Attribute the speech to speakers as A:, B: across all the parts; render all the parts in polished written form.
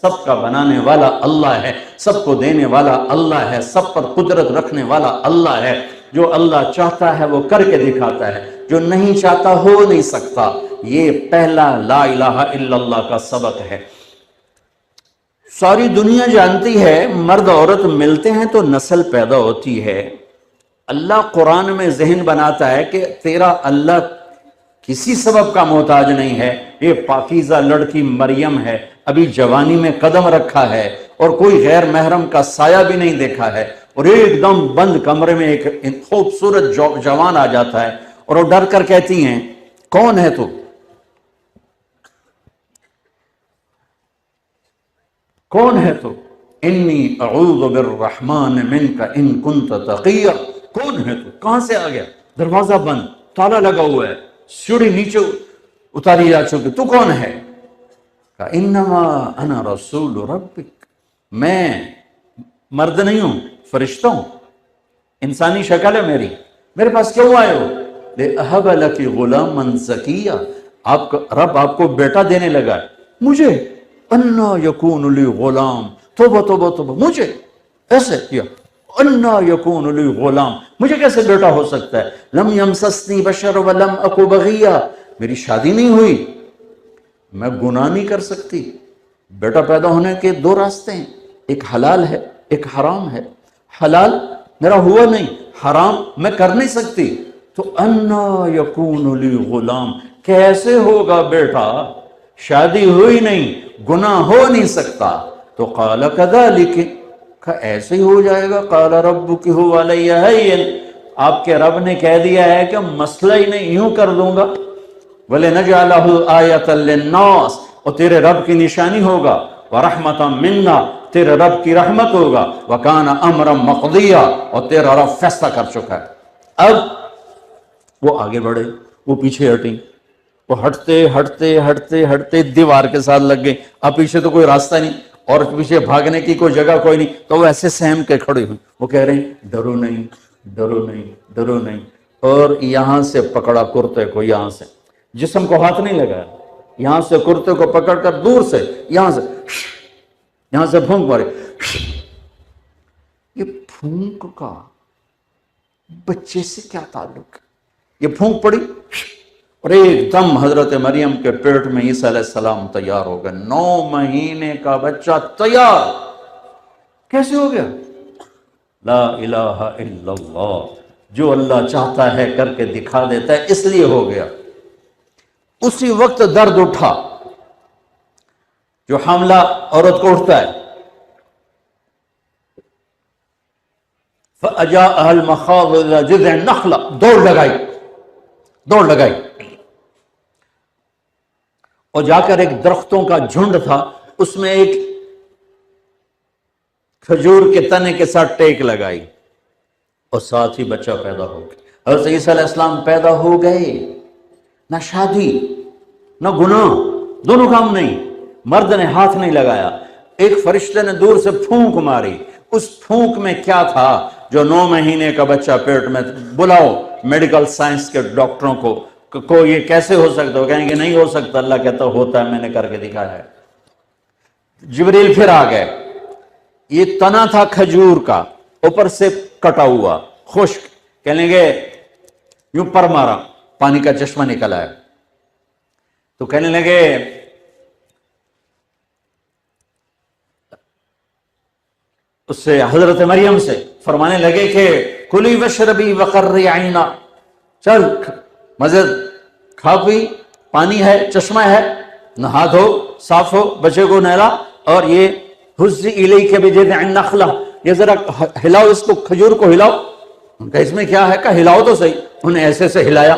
A: سب کا بنانے والا اللہ ہے، سب کو دینے والا اللہ ہے، سب پر قدرت رکھنے والا اللہ ہے۔ جو اللہ چاہتا ہے وہ کر کے دکھاتا ہے، جو نہیں چاہتا ہو نہیں سکتا۔ یہ پہلا لا الہ الا اللہ کا سبق ہے۔ ساری دنیا جانتی ہے مرد عورت ملتے ہیں تو نسل پیدا ہوتی ہے۔ اللہ قرآن میں ذہن بناتا ہے کہ تیرا اللہ کسی سبب کا محتاج نہیں ہے۔ یہ پاکیزہ لڑکی مریم ہے، ابھی جوانی میں قدم رکھا ہے اور کوئی غیر محرم کا سایہ بھی نہیں دیکھا ہے، اور ایک دم بند کمرے میں ایک خوبصورت جوان آ جاتا ہے اور وہ ڈر کر کہتی ہیں کون ہے تو؟ کون ہے تو؟ انی اعوذ بالرحمن منک ان کنت تقیا۔ کون ہے تو؟ کہاں سے آ گیا؟ دروازہ بند، تالا لگا ہوا ہے، سیڑھی نیچے اتاری جا چکی، تو کون ہے؟ کہا انما انا رسول ربک، میں مرد نہیں ہوں، فرشتہ ہوں، انسانی شکل ہے میری، میرے پاس کیوں آئے ہو؟ لِأَهَبَ لَكِ غُلَامًا زَكِيًّا، آپ کا رب آپ کو بیٹا دینے لگا ہے۔ مجھے اَنَّا يَكُونُ لِي غُلَام، توبہ توبہ توبہ، مجھے ایسے کیا، اَنَّا يَكُونُ لِي غُلَام، مجھے کیسے بیٹا ہو سکتا ہے؟ لَمْ يَمْسَسْنِي بَشَرٌ وَلَمْ أَكُ بَغِيًّا، میری شادی نہیں ہوئی، میں گناہ نہیں کر سکتی۔ بیٹا پیدا ہونے کے دو راستے ہیں، ایک حلال ہے ایک حرام ہے۔ حلال میرا ہوا نہیں، حرام میں کر نہیں سکتی، تو انا یکون لی غلام، کیسے ہوگا بیٹا؟ شادی ہوئی نہیں، گناہ ہو نہیں سکتا۔ تو قال کذالک، کہ ایسے ہی ہو جائے گا۔ قال ربک هو علی ہین، آپ کے رب نے کہہ دیا ہے کہ مسئلہ ہی نہیں، یوں کر دوں گا۔ وَلِنَجْعَلَهُ آیَةً لِلنَّاسِ، اور تیرے رب کی نشانی ہوگا، وَرَحْمَةً مِنَّا، تیرے رب کی رحمت ہوگا، وَكَانَ أَمْرًا مَقْضِيًّا، اور تیرا رب فیصلہ کر چکا ہے۔ اب وہ آگے بڑھے، وہ پیچھے ہٹیں، وہ ہٹتے ہٹتے ہٹتے ہٹتے دیوار کے ساتھ لگ گئے۔ اب پیچھے تو کوئی راستہ نہیں اور پیچھے بھاگنے کی کوئی جگہ کوئی نہیں، تو وہ ایسے سہم کے کھڑے ہوئے، وہ کہہ رہے ہیں ڈرو نہیں ڈرو نہیں ڈرو نہیں، اور یہاں سے پکڑا کرتے کو، یہاں سے جسم کو ہاتھ نہیں لگایا، یہاں سے کرتے کو پکڑ کر دور سے یہاں سے پھونک مارے۔ یہ پھونک کا بچے سے کیا تعلق ہے؟ یہ پھونک پڑی اور ایک دم حضرت مریم کے پیٹ میں عیسیٰ علیہ السلام تیار ہو گئے۔ 9 مہینے کا بچہ تیار، کیسے ہو گیا؟ لا الہ الا اللہ، جو اللہ چاہتا ہے کر کے دکھا دیتا ہے، اس لیے ہو گیا۔ اسی وقت درد اٹھا جو حاملہ عورت کو اٹھتا ہے۔ فَأَجَاءَهَا الْمَخَاضُ إِلَى جِذْعِ النَّخْلَةِ، دوڑ لگائی اور جا کر ایک درختوں کا جھنڈ تھا، اس میں ایک کھجور کے تنے کے ساتھ ٹیک لگائی، اور ساتھ ہی بچہ پیدا ہو گیا۔ حضرت عیسیٰ علیہ السلام پیدا ہو گئے۔ نہ شادی نہ گناہ، دونوں کام نہیں، مرد نے ہاتھ نہیں لگایا، ایک فرشتے نے دور سے پھونک ماری۔ اس پھونک میں کیا تھا؟ جو 9 مہینے کا بچہ پیٹ میں، بلاؤ میڈیکل سائنس کے ڈاکٹروں کو یہ کیسے ہو سکتا؟ وہ کہیں گے نہیں ہو سکتا، اللہ کہتا ہوتا ہے، میں نے کر کے دکھایا ہے۔ جبریل پھر آ گئے، یہ تنا تھا کھجور کا، اوپر سے کٹا ہوا خشک، کہنے گے یوں پر مارا، پانی کا چشمہ نکل آیا، تو کہنے لگے اس سے حضرت مریم سے فرمانے لگے کہ کلی وشربی وقرری عینا، چل مزید کھا پی، پانی ہے، چشمہ ہے، نہا دھو، صاف ہو، بچے کو نہلا، اور یہ حزی الیک بجذع النخلہ، یہ ذرا ہلاؤ، اس کو کھجور کو ہلاؤ۔ ان کا اس میں کیا ہے کہ ہلاؤ تو صحیح۔ انہیں ایسے سے ہلایا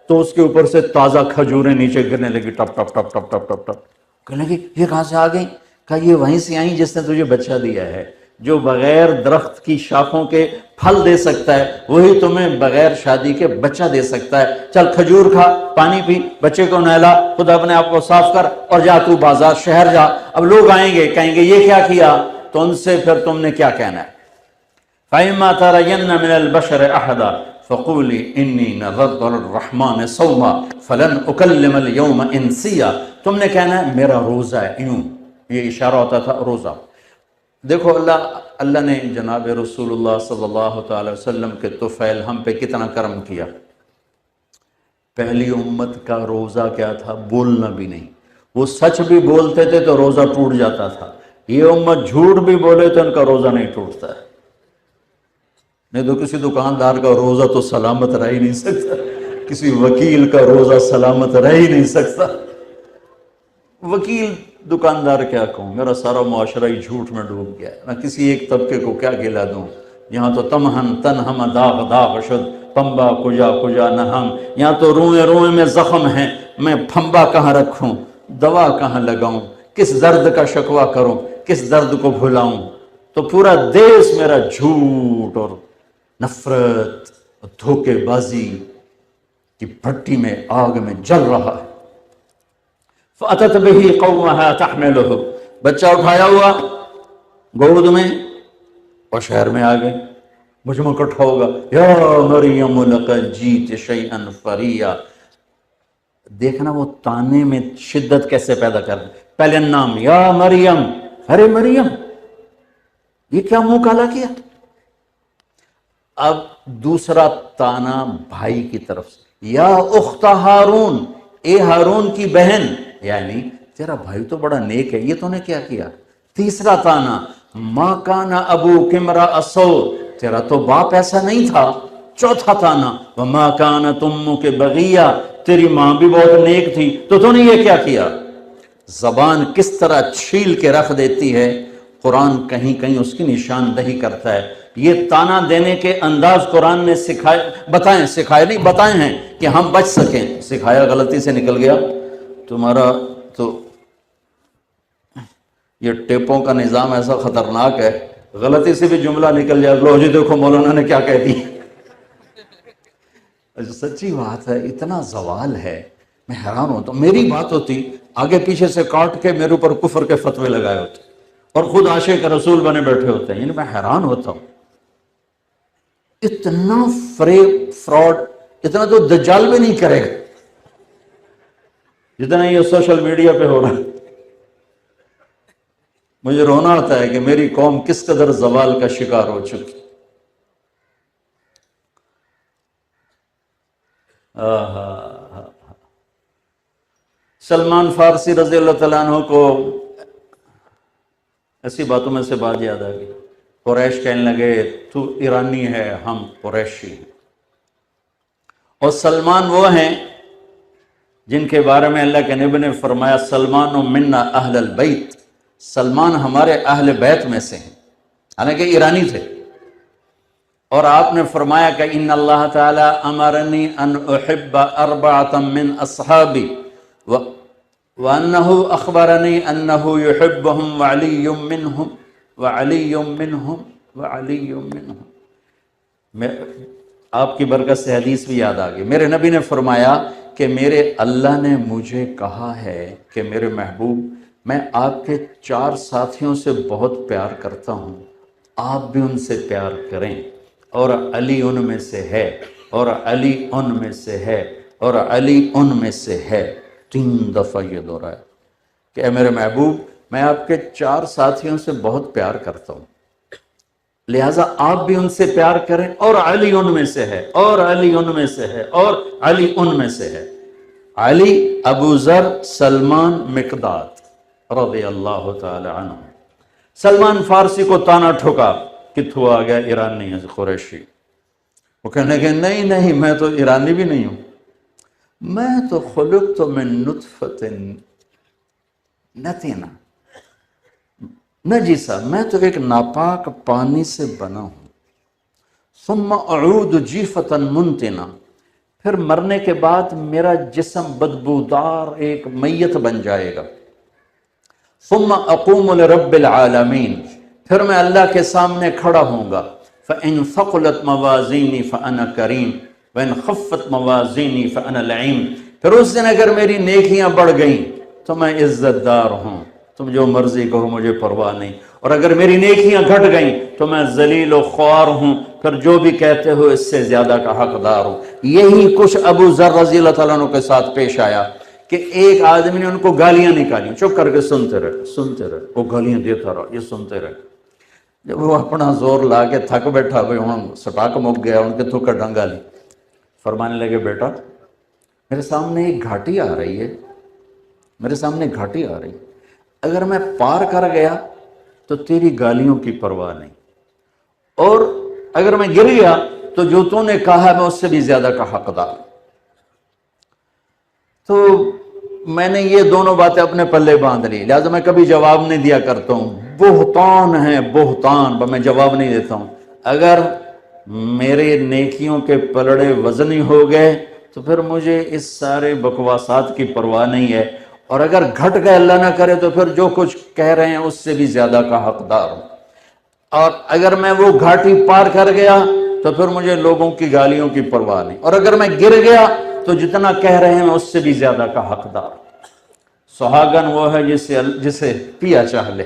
A: تو اس کے اوپر سے تازہ کھجوریں نیچے گرنے لگی، ٹپ ٹپ ٹپ ٹپ ٹپ ٹپ ٹپ۔ کہنے لگی یہ کہاں سے آ گئی؟ کہا یہ وہیں سے آئیں جس نے تجھے بچہ دیا ہے۔ جو بغیر درخت کی شاخوں کے پھل دے سکتا ہے، وہی تمہیں بغیر شادی کے بچہ دے سکتا ہے۔ چل کھجور کھا، پانی پی، بچے کو نہلا، خود اپنے آپ کو صاف کر، اور جا تو بازار شہر جا۔ اب لوگ آئیں گے، کہیں گے یہ کیا کیا؟ تو ان سے پھر تم نے کیا کہنا ہے؟ فَإِمَّا تَرَيَنَّ مِنَ الْبَشَرِ أَحَدًا فَقُولِي إِنِّي نَذَرْتُ لِلرَّحْمَٰنِ صَوْمًا فَلَنْ أُكَلِّمَ الْيَوْمَ إِنسِيًّا، تم نے کہنا ہے میرا روزہ ہے، یوں یہ اشارہ ہوتا تھا روزہ. دیکھو اللہ نے جناب رسول اللہ صلی اللہ تعالی وسلم کے طفیل ہم پہ کتنا کرم کیا. پہلی امت کا روزہ کیا تھا؟ بولنا بھی نہیں. وہ سچ بھی بولتے تھے تو روزہ ٹوٹ جاتا تھا. یہ امت جھوٹ بھی بولے تو ان کا روزہ نہیں ٹوٹتا ہے. نہیں تو کسی دکاندار کا روزہ تو سلامت رہ ہی نہیں سکتا, کسی وکیل کا روزہ سلامت رہ ہی نہیں سکتا. وکیل دکاندار کیا کہوں, میرا سارا معاشرہ ہی جھوٹ میں ڈوب گیا ہے, میں کسی ایک طبقے کو کیا گلا دوں. یہاں تو تمہن تنہم داغ داغ شد پمبا کجا کجا نہم, یہاں تو روئیں روئیں میں زخم ہیں, میں پھمبا کہاں رکھوں, دوا کہاں لگاؤں, کس درد کا شکوہ کروں, کس درد کو بھلاؤں. تو پورا دیش میرا جھوٹ اور نفرت اور دھوکے بازی کی بھٹی میں آگ میں جل رہا ہے. فَأَتَتْ بِهِ قَوْمَهَا تَحْمِلُهُ, بچہ اٹھایا ہوا گود میں اور شہر میں آ گئے. مجمع اکٹھا ہوگا, یا مریم لقد جیت شیئا فریا. دیکھنا وہ تانے میں شدت کیسے پیدا کر دیں. پہلے نام یا مریم, ارے مریم یہ کیا منہ کالا کیا. اب دوسرا تانا بھائی کی طرف سے, یا اخت ہارون, اے ہارون کی بہن, یعنی تیرا بھائی تو بڑا نیک ہے, یہ تو نے کیا کیا. تیسرا تانا ما کان ابوک امرأ سوء, تیرا تو باپ ایسا نہیں تھا. چوتھا تانا وما کانت امک بغیہ, تیری ماں بھی بہت نیک تھی, تو نے یہ کیا کیا. زبان کس طرح چھیل کے رکھ دیتی ہے, قرآن کہیں کہیں اس کی نشاندہی کرتا ہے. یہ تانا دینے کے انداز قرآن نے سکھائے نہیں, بتائے ہیں کہ ہم بچ سکیں. سکھایا غلطی سے نکل گیا تمہارا تو. یہ ٹیپوں کا نظام ایسا خطرناک ہے, غلطی سے بھی جملہ نکل جائے, لو جی دیکھو مولانا نے کیا کہہ دی. سچی بات ہے, اتنا زوال ہے, میں حیران ہوتا ہوں. میری بات ہوتی آگے پیچھے سے کاٹ کے میرے اوپر کفر کے فتوے لگائے ہوتے اور خود عاشق رسول بنے بیٹھے ہوتے ہیں. یعنی میں حیران ہوتا ہوں, اتنا فریب فراڈ اتنا تو دجال بھی نہیں کرے گا جتنا یہ سوشل میڈیا پہ ہو رہا ہے. مجھے رونا آتا ہے کہ میری قوم کس قدر زوال کا شکار ہو چکی. سلمان فارسی رضی اللہ تعالیٰ عنہ کو ایسی باتوں میں سے بات یاد آ گئی. قریش کہنے لگے تو ایرانی ہے, ہم قریشی ہیں. اور سلمان وہ ہیں جن کے بارے میں اللہ کے نبی نے فرمایا سلمان منا اہل البیت, سلمان ہمارے اہل بیت میں سے ہیں, حالانکہ ایرانی تھے. اور آپ نے فرمایا کہ ان اللہ تعالی امرنی ان احب اربعۃ من اصحابی وانہ اخبرنی انہ یحبہم وعلی منہم وعلی منہم وعلی منہم. آپ کی برکت سے حدیث بھی یاد آ گئی. میرے نبی نے فرمایا کہ میرے اللہ نے مجھے کہا ہے کہ میرے محبوب میں آپ کے 4 ساتھیوں سے بہت پیار کرتا ہوں, آپ بھی ان سے پیار کریں. اور علی ان میں سے ہے, اور علی ان میں سے ہے, اور علی ان میں سے ہے. 3 دفعہ یہ دہرایا کہ اے میرے محبوب میں آپ کے 4 ساتھیوں سے بہت پیار کرتا ہوں, لہٰذا آپ بھی ان سے پیار کریں. اور علی ان میں سے ہے, اور علی ان میں سے ہے, اور علی ان میں سے ہے. علی, ابو ذر, سلمان, مقداد رضی اللہ تعالی عنہ. سلمان فارسی کو تانا ٹھوکا کہ تو آ گیا ایرانی ہے, قریشی. وہ کہنے کہ نہیں میں تو ایرانی بھی نہیں ہوں, میں تو خلقت من نطفۃ نتنہ نجسہ, میں تو ایک ناپاک پانی سے بنا ہوں. ثم اعود جیفۃ منتنہ, پھر مرنے کے بعد میرا جسم بدبودار ایک میت بن جائے گا. ثم اقوم لرب العالمین, پھر میں اللہ کے سامنے کھڑا ہوں گا. فإن ثقلت موازینی فأنا کریم وإن خفت موازینی فأنا لعیم. پھر اس دن اگر میری نیکیاں بڑھ گئیں تو میں عزت دار ہوں, تم جو مرضی کہو مجھے پرواہ نہیں. اور اگر میری نیکیاں گھٹ گئیں تو میں ذلیل و خوار ہوں, پھر جو بھی کہتے ہو اس سے زیادہ کا حقدار ہوں. یہی کچھ ابو ذر رضی اللہ تعالیٰ عنہ کے ساتھ پیش آیا کہ ایک آدمی نے ان کو گالیاں نکالی، چپ کر کے سنتے رہے، وہ گالیاں دیتا رہا، یہ سنتے رہے۔ جب وہ اپنا زور لا کے تھک بیٹھا، بھائی ہوں سٹاک مک گیا، ان کے تھوکا ڈنگا لی، فرمانے لگے بیٹا میرے سامنے ایک گھاٹی آ رہی ہے، میرے سامنے گھاٹی آ رہی ہے، اگر میں پار کر گیا تو تیری گالیوں کی پرواہ نہیں، اور اگر میں گر گیا تو جو تو نے کہا میں اس سے بھی زیادہ کا حقدار۔ تو میں نے یہ دونوں باتیں اپنے پلے باندھ لی، لہٰذا میں کبھی جواب نہیں دیا کرتا ہوں۔ بہتان ہے بہتان، میں جواب نہیں دیتا ہوں۔ اگر میرے نیکیوں کے پلڑے وزنی ہو گئے تو پھر مجھے اس سارے بکواسات کی پرواہ نہیں ہے، اور اگر گھٹ گئے اللہ نہ کرے تو پھر جو کچھ کہہ رہے ہیں اس سے بھی زیادہ کا حقدار ہوں، اور اگر میں وہ گھاٹی پار کر گیا تو پھر مجھے لوگوں کی گالیوں کی پرواہ نہیں، اور اگر میں گر گیا تو جتنا کہہ رہے ہیں اس سے بھی زیادہ کا حقدار۔ سہاگن وہ ہے جسے پیا چاہ لے،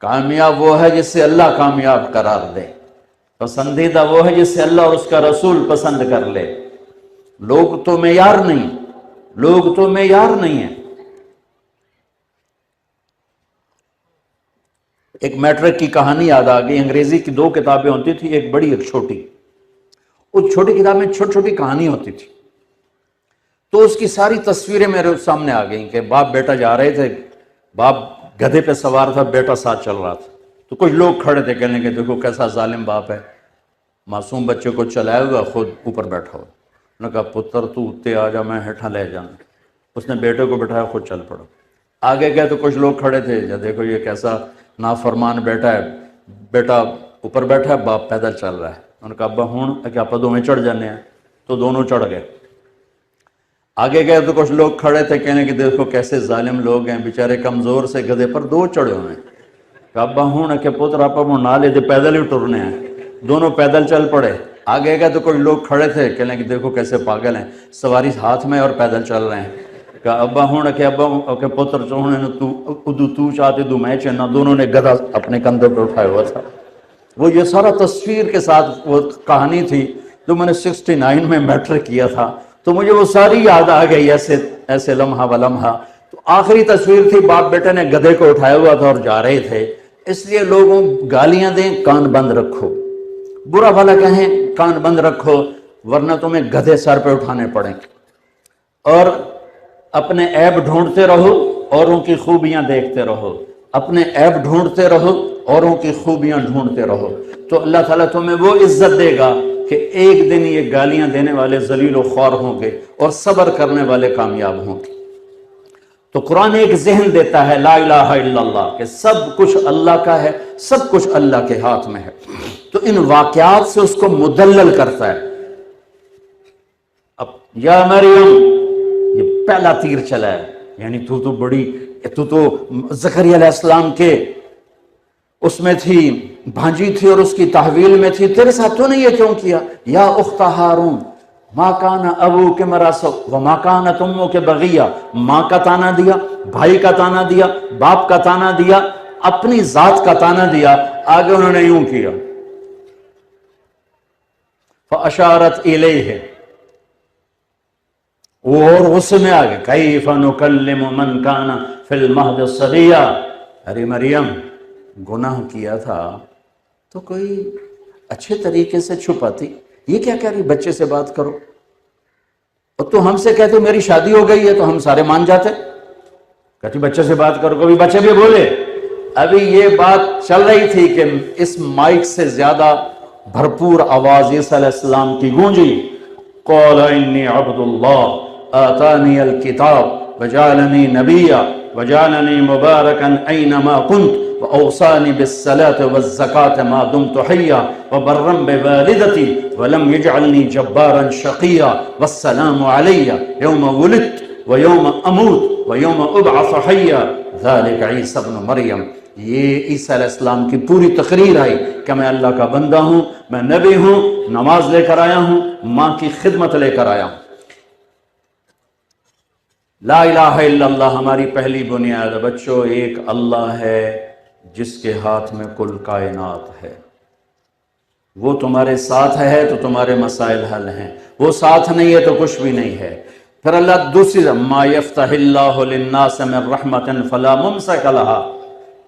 A: کامیاب وہ ہے جسے اللہ کامیاب قرار دے، پسندیدہ وہ ہے جسے اللہ اور اس کا رسول پسند کر لے۔ لوگ تو معیار نہیں، لوگ تو معیار نہیں ہیں۔ ایک میٹرک کی کہانی یاد آ گئی، انگریزی کی 2 کتابیں ہوتی تھی، ایک بڑی ایک چھوٹی۔ اس چھوٹی کتاب میں چھوٹی چھوٹی کہانی ہوتی تھی، تو اس کی ساری تصویریں میرے سامنے آ گئیں کہ باپ بیٹا جا رہے تھے، باپ گدھے پہ سوار تھا، بیٹا ساتھ چل رہا تھا، تو کچھ لوگ کھڑے تھے کہنے کہ دیکھو کیسا ظالم باپ ہے، معصوم بچے کو چلائے ہوا خود اوپر بیٹھا ہوا۔ انہوں نے کہا پتر تو اتے آ جا، میں ہیٹھا لے جانا۔ اس نے بیٹے کو بٹھایا، خود چل پڑا۔ آگے گئے تو کچھ لوگ کھڑے تھے، یا دیکھو یہ کیسا نافرمان بیٹا ہے، بیٹا اوپر بیٹھا ہے، باپ پیدل چل رہا ہے۔ انہوں نے کہا ابا ہوں کہ آپ دونوں چڑھ جانے ہیں، تو دونوں چڑھ گئے۔ آگے گئے تو کچھ لوگ کھڑے تھے کہنے کہ دیکھو کیسے ظالم لوگ ہیں، بیچارے کمزور سے گدھے پر 2 چڑھے ہوئے ہیں۔ کہا ابا ہوں کہ پتر آپ نالے دے پیدل ہی ٹرنے ہیں، دونوں پیدل چل پڑے۔ آگے گئے تو کچھ لوگ کھڑے تھے کہنے کہ دیکھو کیسے پاگل ہیں، سواری ہاتھ میں اور پیدل چل رہے ہیں۔ کہا ابا ہوں کہ پتر تو چاہتے دو میں چنا، دونوں نے گدھا اپنے کندھے پہ اٹھایا ہوا تھا۔ وہ یہ سارا تصویر کے ساتھ وہ کہانی تھی جو میں نے 69 میں میٹرک کیا تھا، تو مجھے وہ ساری یاد آ گئی، ایسے لمحہ و لمحہ۔ تو آخری تصویر تھی، باپ بیٹے نے گدھے کو اٹھایا ہوا تھا اور جا رہے تھے۔ اس لیے لوگوں گالیاں دیں، کان بند رکھو، برا بھلا کہیں کان بند رکھو، ورنہ تمہیں گدھے سر پہ اٹھانے پڑیں گے۔ اور اپنے عیب ڈھونڈتے رہو، اوروں کی خوبیاں دیکھتے رہو، اپنے عیب ڈھونڈتے رہو، اوروں کی خوبیاں ڈھونڈتے رہو، تو اللہ تعالیٰ تمہیں وہ عزت دے گا کہ ایک دن یہ گالیاں دینے والے ذلیل و خوار ہوں گے اور صبر کرنے والے کامیاب ہوں گے۔ تو قرآن ایک ذہن دیتا ہے لا الہ الا اللہ، کہ سب کچھ اللہ کا ہے، سب کچھ اللہ کے ہاتھ میں ہے۔ تو ان واقعات سے اس کو مدلل کرتا ہے۔ اب یا مریم، یہ پہلا تیر چلا ہے، یعنی تو زکریا علیہ السلام کے اس میں تھی، بھانجی تھی اور اس کی تحویل میں تھی، تیرے ساتھ تو نے یہ کیوں کیا؟ یا اخت ہارون ما کان ابوک امرأ سوء وما کانت امک بغیہ، ماں کا تانا دیا، بھائی کا تانا دیا، باپ کا تانا دیا، اپنی ذات کا تانا دیا، آگے انہوں نے یوں کیا فاشارت الیہ، اور غصے میں آگے کیف نکلم من کان فی المہد صبیا۔ ارے مریم، گناہ کیا تھا تو کوئی اچھے طریقے سے چھپاتی، یہ کیا کہہ رہی بچے سے بات کرو؟ اور تو ہم سے کہتے میری شادی ہو گئی ہے تو ہم سارے مان جاتے، کہتی بچے سے بات کرو، کبھی بچے بھی بولے۔ ابھی یہ بات چل رہی تھی کہ اس مائک سے زیادہ بھرپور آواز عیسیٰ علیہ السلام کی گونجی، قال انی عبد اللہ آتانی الکتاب وجعلنی نبیا وجعلنی مبارکا اینما کنت وأوصاني بالصلاة والزكاة ما دمت حيا وبرا بوالدتي ولم يجعلني جبارا شقيا والسلام علي يوم ولدت ويوم أموت ويوم أبعث حيا ذلك عيسى ابن مريم۔ یہ عیسیٰ علیہ السلام کی پوری تقریر آئی کہ میں اللہ کا بندہ ہوں، میں نبی ہوں، نماز لے کر آیا ہوں، ماں کی خدمت لے کر آیا ہوں۔ لا الہ الا اللہ ہماری پہلی بنیاد ہے بچوں، ایک اللہ ہے جس کے ہاتھ میں کل کائنات ہے۔ وہ تمہارے ساتھ ہے تو تمہارے مسائل حل ہیں، وہ ساتھ نہیں ہے تو کچھ بھی نہیں ہے۔ پھر اللہ دوسری ما یفتح اللہ للناس من رحمت فلا ممسک لہا،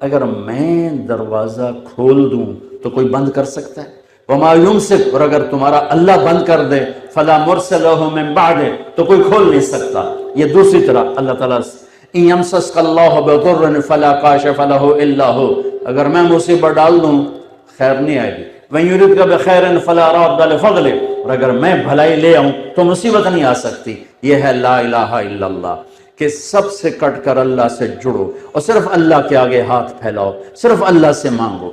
A: اگر میں دروازہ کھول دوں تو کوئی بند کر سکتا ہے؟ وما یمسک، اور اگر تمہارا اللہ بند کر دے فلا مرسل لہ من بعد، تو کوئی کھول نہیں سکتا۔ یہ دوسری طرح اللہ تعالیٰ ان یمسسک اللہ بضر فلا کاشف لہ الا ہو، اگر میں مصیبت ڈال دوں خیر نہیں آئے گی۔ وَإِن يُرِدْكَ بِخَيْرٍ فَلَا رَادَّ لِفَضْلِهِ، اور اگر میں بھلائی لے آؤں تو مصیبت نہیں آ سکتی۔ یہ ہے لا الہ الا اللہ، کہ سب سے کٹ کر اللہ سے جڑو اور صرف اللہ کے آگے ہاتھ پھیلاؤ، صرف اللہ سے مانگو۔